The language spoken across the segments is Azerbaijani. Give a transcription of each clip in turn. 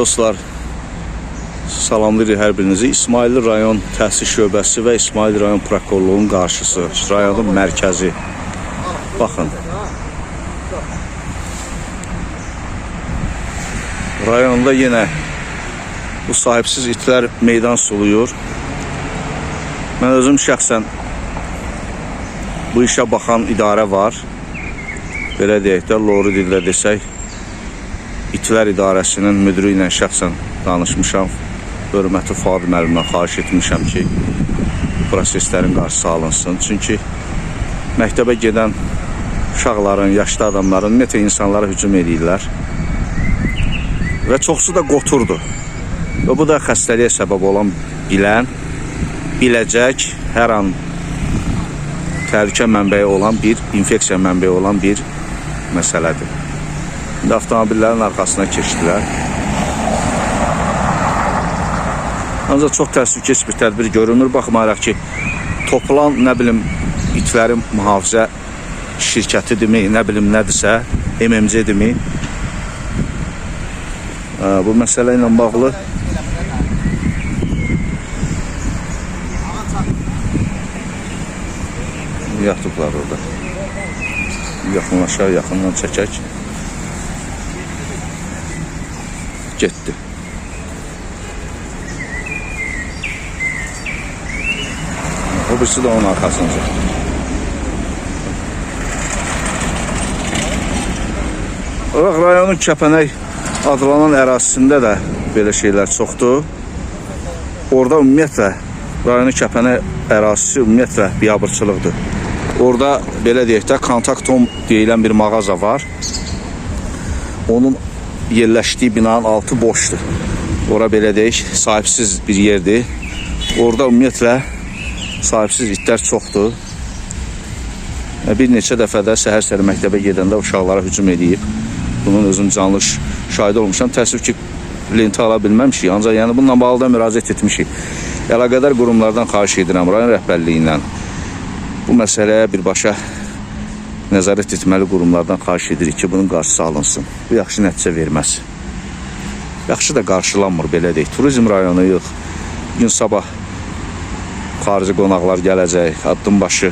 Dostlar, salamlayırıq hər birinizi. İsmail rayon təhsil şöbəsi və İsmail rayon prokurorluğunun qarşısı, rayonun mərkəzi. Baxın. Rayonda yenə bu sahibsiz itlər meydan suluyur. Mən özüm şəxsən bu işə baxan idarə var. Belə deyək də, loru dillə desək, İtlər İdarəsinin müdürü ilə şəxsən danışmışam. Hörmətli Fuad müəllimdən xahiş etmişəm ki, proseslərin qarşısı alınsın. Çünki məktəbə gedən uşaqların, yaşlı adamların ümumiyyətlə insanlara hücum edirlər. Və çoxsu da qoturdu. Və bu da xəstəliyə səbəb olan biləcək, hər an təhlükə mənbəyi olan bir, infeksiya mənbəyi olan bir məsələdir. İndi avtomobillərin arxasına keçdilər. Ancaq çox təəssüfkeş bir tədbir görünür. Baxmayaraq ki, toplan, nə bilim, itlərin mühafizə şirkətidirmi, nə bilim, nədirsə, MMC-dirmi, bu məsələ ilə bağlı yatıblar orada. Yaxınlaşar, yaxından çəkək. Getdi. O birisi de onun arkasınca. Bax, rayonun Kəpənək adlanan ərazisində də belə şeylər çoxdur. Orada ümumiyyətlə rayonun Kəpənək ərazisi ümumiyyətlə biabırçılıqdır. Orada belə deyək də Kontaktom deyilən bir mağaza var. Onun yerləşdiyi binanın altı boşdur. Ora belə deyək, sahibsiz bir yerdir. Orada ümumiyyətlə sahibsiz itlər çoxdur. Bir neçə dəfədə səhər-səhər məktəbə gedəndə uşaqlara hücum edib. Bunun özüm canlı şahid olmuşam. Təəssüf ki, lenti ala bilməmişik. Ancaq yəni bununla bağlı da müraciət etmişik. Əlaqədar qurumlardan xahiş edirəm, rayon rəhbərliyindən. Bu məsələyə birbaşa nəzarət etməli qurumlardan xahiş edirik ki, bunun qarşısı alınsın. Bu yaxşı nəticə verməz. Yaxşı da qarşılanmır, belə deyək. Turizm rayonu yox. Gün sabah xarici qonaqlar gələcək, addım başı.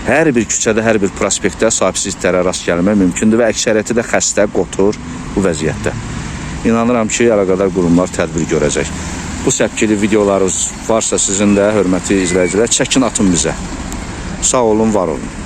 Hər bir küçədə, hər bir prospektdə sahibsiz itlərə rast gəlmək mümkündür və əksəriyyəti də xəstə, qotur bu vəziyyətdə. İnanıram ki, əlaqədar qurumlar tədbir görəcək. Bu səpkili videolarınız varsa sizin də, hörmətli izləyicilər, çəkin atın bizə. Sağ olun, var olun.